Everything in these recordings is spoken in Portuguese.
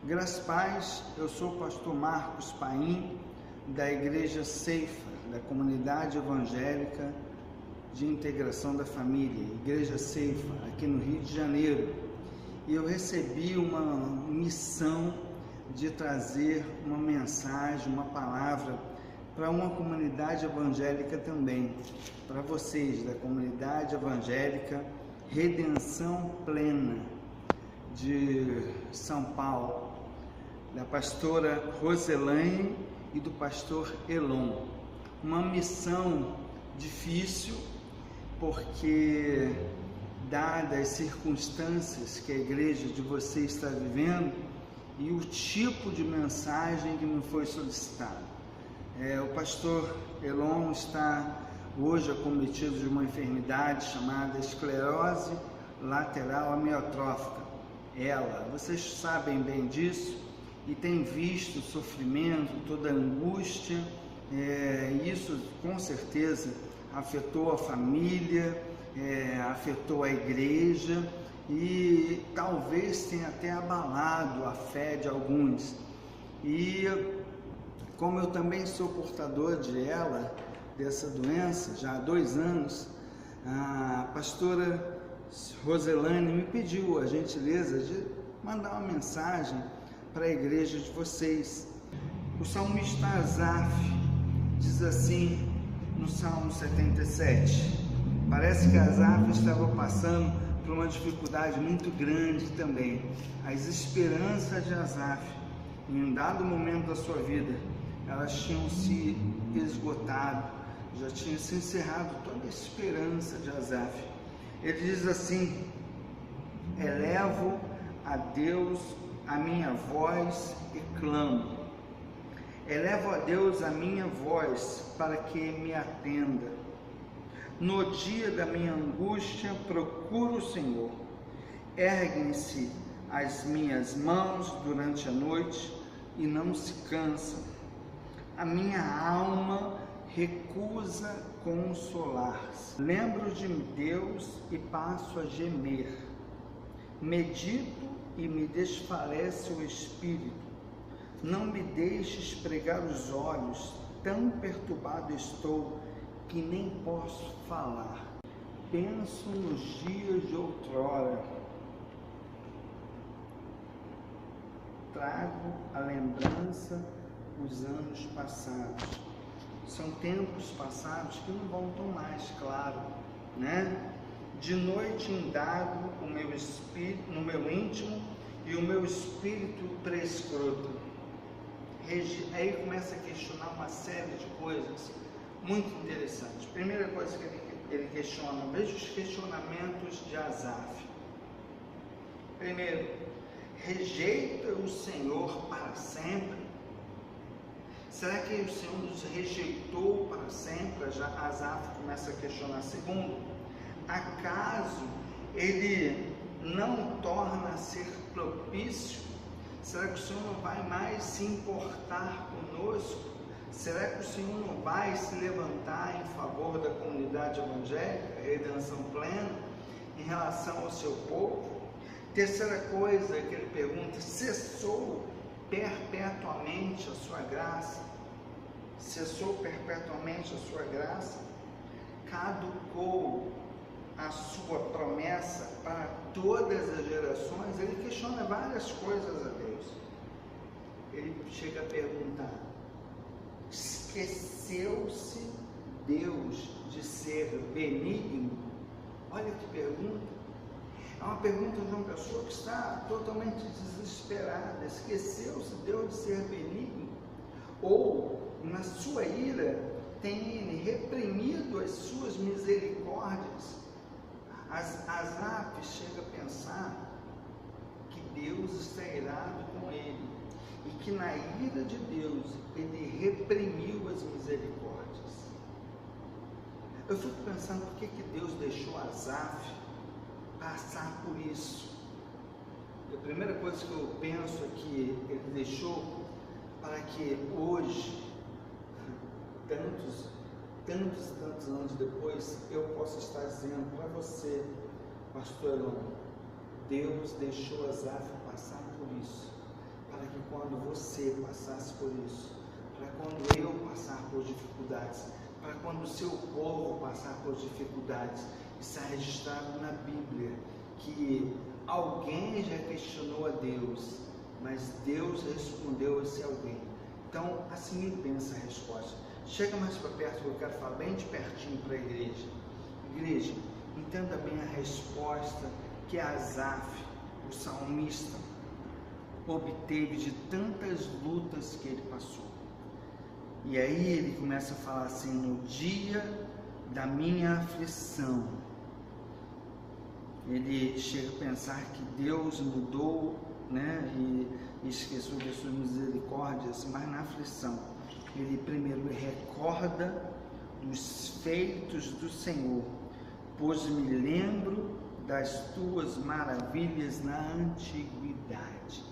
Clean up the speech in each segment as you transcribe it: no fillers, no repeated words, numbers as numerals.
Graças e paz, eu sou o pastor Marcos Paim, da Igreja Ceifa, da Comunidade Evangélica de Integração da Família, Igreja Ceifa, aqui no Rio de Janeiro. E eu recebi uma missão de trazer uma mensagem, uma palavra para uma comunidade evangélica também, para vocês da Comunidade Evangélica Redenção Plena de São Paulo, da pastora Roselaine e do pastor Elon. Uma missão difícil, porque dadas as circunstâncias que a igreja de vocês está vivendo e o tipo de mensagem que me foi solicitada. O pastor Elon está hoje acometido de uma enfermidade chamada esclerose lateral amiotrófica. Vocês sabem bem disso e têm visto o sofrimento, toda a angústia, isso com certeza afetou a família, afetou a igreja e talvez tenha até abalado a fé de alguns. E como eu também sou portador dessa doença, já há 2 anos, a pastora Roselaine me pediu a gentileza de mandar uma mensagem para a igreja de vocês. O salmista Asaf diz assim no Salmo 77, parece que Asaf estava passando por uma dificuldade muito grande também. As esperanças de Asaf, em um dado momento da sua vida, elas tinham se esgotado, já tinha se encerrado toda a esperança de Asaf. Ele diz assim: elevo a Deus a minha voz e clamo. Elevo a Deus a minha voz para que me atenda. No dia da minha angústia procuro o Senhor. Erguem-se as minhas mãos durante a noite e não se cansam. A minha alma recusa consolar-se. Lembro de Deus e passo a gemer. Medito e me desfalece o espírito. Não me deixes pregar os olhos, tão perturbado estou que nem posso falar. Penso nos dias de outrora, trago a lembrança os anos passados. São tempos passados que não voltam mais, claro, né? De noite indago o meu espírito, no meu íntimo, e o meu espírito prescruta. Aí começa a questionar uma série de coisas muito interessantes. Primeira coisa que ele questiona, veja os questionamentos de Asaf. Primeiro, rejeita o Senhor para sempre? Será que o Senhor nos rejeitou para sempre? Já Asaf começa a questionar. Segundo, acaso Ele não torna a ser propício? Será que o Senhor não vai mais se importar conosco? Será que o Senhor não vai se levantar em favor da comunidade evangélica, Redenção Plena, em relação ao seu povo? Terceira coisa que ele pergunta: cessou perpetuamente a sua graça? Cessou perpetuamente a sua graça? Caducou a sua promessa para todas as gerações? Ele questiona várias coisas a Deus. Ele chega a perguntar: esqueceu-se Deus de ser benigno? Olha que pergunta. É uma pergunta de uma pessoa que está totalmente desesperada. Esqueceu-se Deus de ser benigno? Ou, na sua ira, tem Ele reprimido as suas misericórdias? Asaf chega a pensar que Deus está irado com ele e que na ira de Deus ele reprimiu as misericórdias. Eu fico pensando por que Deus deixou Asaf passar por isso. A primeira coisa que eu penso é que ele deixou para que hoje, tantos anos depois, eu possa estar dizendo para você, pastor Elon, Deus deixou Asaf passar por isso, para você passasse por isso, para quando eu passar por dificuldades, para quando o seu povo passar por dificuldades. Está registrado na Bíblia que alguém já questionou a Deus, mas Deus respondeu a esse alguém. Então, assim pensa a resposta. Chega mais para perto, que eu quero falar bem de pertinho para a igreja. Igreja, entenda bem a resposta que Asaf, o salmista, obteve de tantas lutas que ele passou. E aí ele começa a falar assim: no dia da minha aflição. Ele chega a pensar que Deus mudou, né, e esqueceu de suas misericórdias, mas na aflição ele primeiro recorda dos feitos do Senhor, pois me lembro das tuas maravilhas na antiguidade.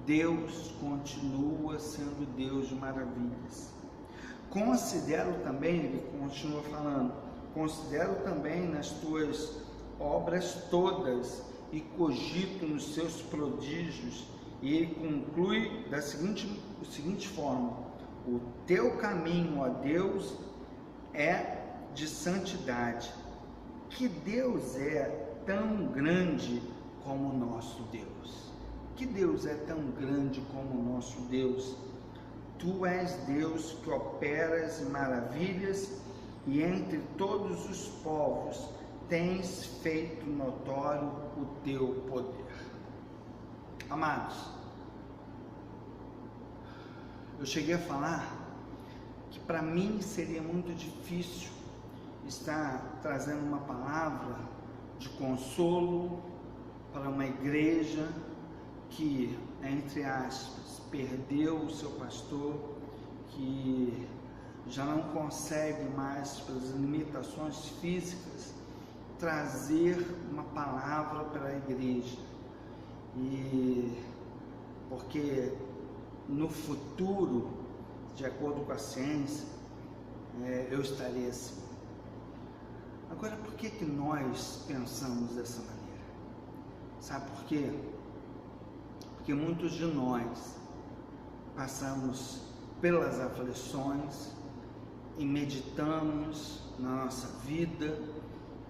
Deus continua sendo Deus de maravilhas. Considero também, ele continua falando, considero também nas tuas obras todas e cogito nos seus prodígios. E ele conclui da seguinte forma: o teu caminho, ó Deus, é de santidade. Que Deus é tão grande como o nosso Deus? Que Deus é tão grande como o nosso Deus? Tu és Deus que operas maravilhas e entre todos os povos tens feito notório o teu poder. Amados, eu cheguei a falar que para mim seria muito difícil estar trazendo uma palavra de consolo para uma igreja que, entre aspas, perdeu o seu pastor, que já não consegue mais, pelas limitações físicas, trazer uma palavra para a igreja. E porque no futuro, de acordo com a ciência, eu estaria assim. Agora, por que nós pensamos dessa maneira? Sabe por quê? Porque muitos de nós passamos pelas aflições e meditamos na nossa vida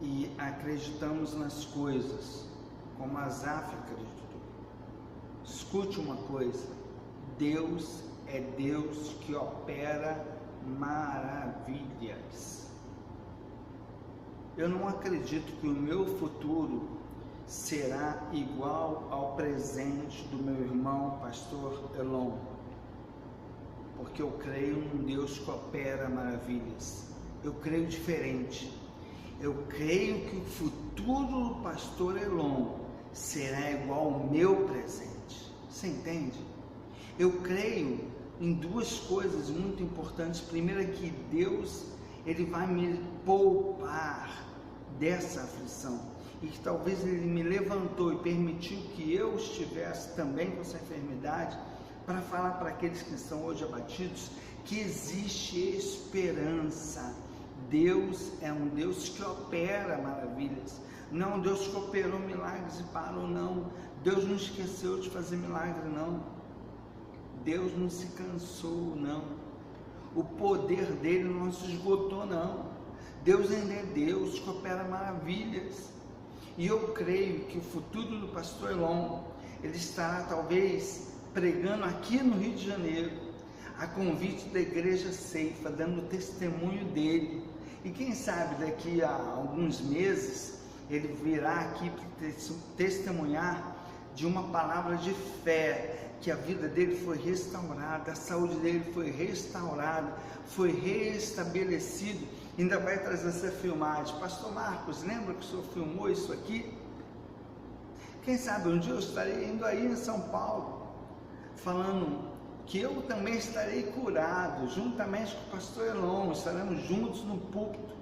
e acreditamos nas coisas, como Asaf acreditou. Escute uma coisa: Deus é Deus que opera maravilhas. Eu não acredito que o meu futuro será igual ao presente do meu irmão pastor Elon, porque eu creio num Deus que opera maravilhas. Eu creio diferente. Eu creio que o futuro do pastor Elon será igual ao meu presente. Você entende? Eu creio em duas coisas muito importantes. Primeiro é que Deus, Ele vai me poupar dessa aflição, e que talvez Ele me levantou e permitiu que eu estivesse também com essa enfermidade, para falar para aqueles que estão hoje abatidos que existe esperança. Deus é um Deus que opera maravilhas, não é um Deus que operou milagres e parou, não. Deus não esqueceu de fazer milagre, não. Deus não se cansou, não. O poder dele não se esgotou, não. Deus ainda é Deus que opera maravilhas. E eu creio que o futuro do pastor Elon, ele estará talvez pregando aqui no Rio de Janeiro, a convite da Igreja Ceifa, dando testemunho dele. E quem sabe daqui a alguns meses ele virá aqui para testemunhar de uma palavra de fé, que a vida dele foi restaurada, a saúde dele foi restaurada, foi restabelecido. Ainda vai trazer essa filmagem. Pastor Marcos, lembra que o senhor filmou isso aqui? Quem sabe um dia eu estarei indo aí em São Paulo, falando que eu também estarei curado, juntamente com o pastor Elon, estaremos juntos no púlpito,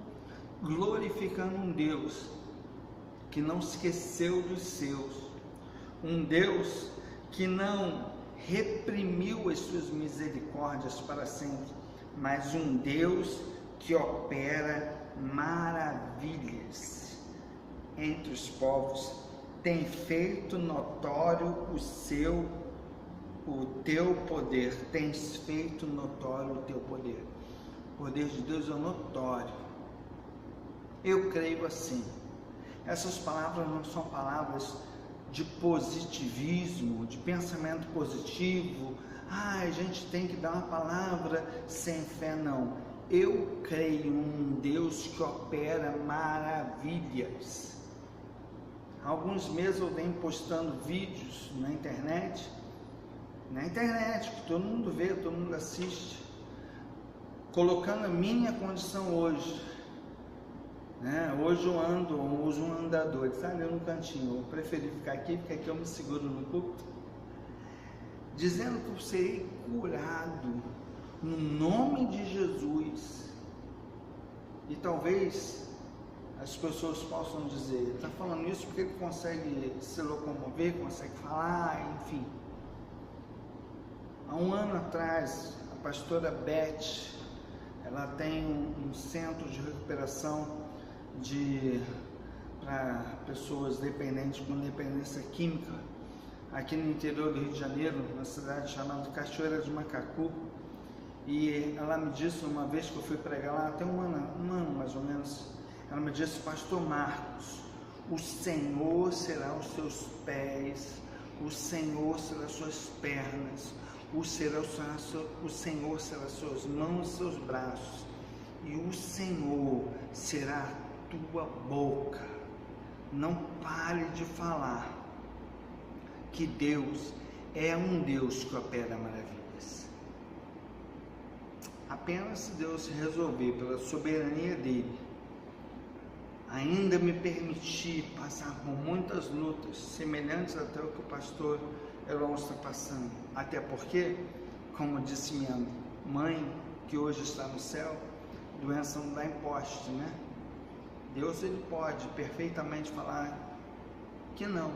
glorificando um Deus que não esqueceu dos seus, um Deus que não reprimiu as suas misericórdias para sempre, mas um Deus que opera maravilhas entre os povos, tem feito notório o seu o teu poder, tens feito notório o teu poder. O poder de Deus é notório. Eu creio assim. Essas palavras não são palavras de positivismo, de pensamento positivo. A gente tem que dar uma palavra sem fé, não. Eu creio em um Deus que opera maravilhas. Há alguns meses eu venho postando vídeos na internet, que todo mundo vê, todo mundo assiste, colocando a minha condição hoje. Hoje eu uso um andador, sabe, eu no cantinho, eu preferi ficar aqui, porque aqui eu me seguro no púlpito, dizendo que eu serei curado no nome de Jesus. E talvez as pessoas possam dizer, está falando isso porque ele consegue se locomover, consegue falar, enfim. Há um ano atrás, a pastora Beth, ela tem um centro de recuperação para pessoas dependentes com dependência química, aqui no interior do Rio de Janeiro, na cidade chamada Cachoeira de Macacu. E ela me disse uma vez que eu fui pregar lá, até um ano mais ou menos, ela me disse: pastor Marcos, o Senhor será os seus pés, o Senhor será as suas pernas, o Senhor será as suas mãos e seus braços, e o Senhor será a tua boca. Não pare de falar que Deus é um Deus que opera maravilhas. Apenas se Deus resolver, pela soberania dele, ainda me permitir passar por muitas lutas, semelhantes até o que o pastor Elon está passando. Até porque, como disse minha mãe, que hoje está no céu, doença não dá imposto, né? Deus, ele pode perfeitamente falar que não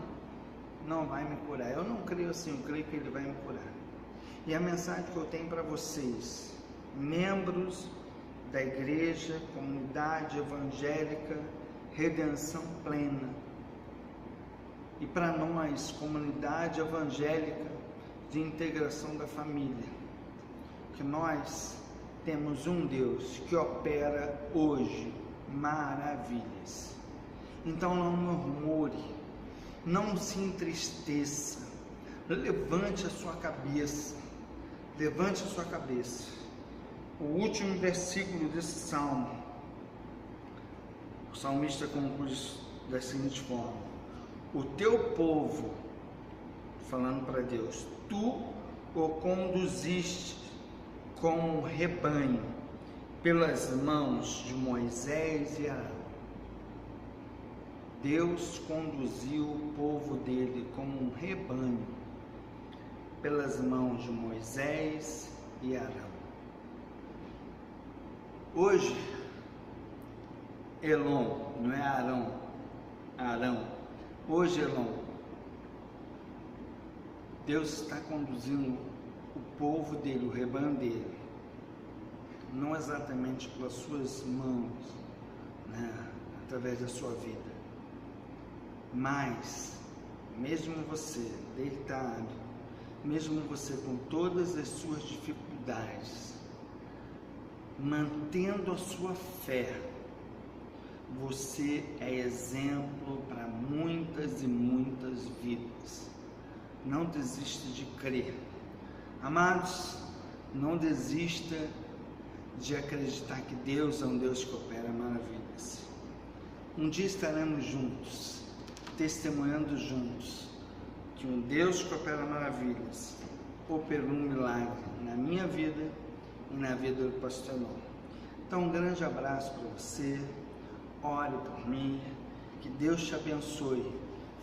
vai me curar. Eu não creio assim, eu creio que ele vai me curar. E a mensagem que eu tenho para vocês, membros da igreja, comunidade evangélica, Redenção Plena, e para nós, comunidade evangélica de integração da família, que nós temos um Deus que opera hoje maravilhas. Então não murmure, não se entristeça, levante a sua cabeça, O último versículo desse salmo, o salmista conclui da seguinte forma: o teu povo, falando para Deus, tu o conduziste como um rebanho pelas mãos de Moisés e Arão. Deus conduziu o povo dele como um rebanho pelas mãos de Moisés e Arão. Hoje, Elon, não é Arão. Hoje, Elon, Deus está conduzindo o povo dele, o rebanho dele, não exatamente pelas suas mãos, através da sua vida, mas mesmo você deitado, mesmo você com todas as suas dificuldades, mantendo a sua fé, você é exemplo para muitas e muitas vidas. Não desista de crer. Amados, não desista de acreditar que Deus é um Deus que opera maravilhas. Um dia estaremos juntos, testemunhando juntos que um Deus que opera maravilhas operou um milagre na minha vida e na vida do pastor Elon. Então, um grande abraço para você, ore por mim, que Deus te abençoe,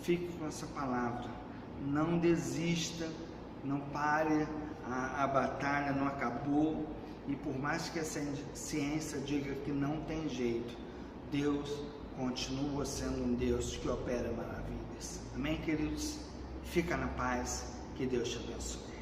fique com essa palavra, não desista, não pare, a batalha não acabou, e por mais que a ciência diga que não tem jeito, Deus continua sendo um Deus que opera maravilhas. Amém, queridos? Fica na paz, que Deus te abençoe.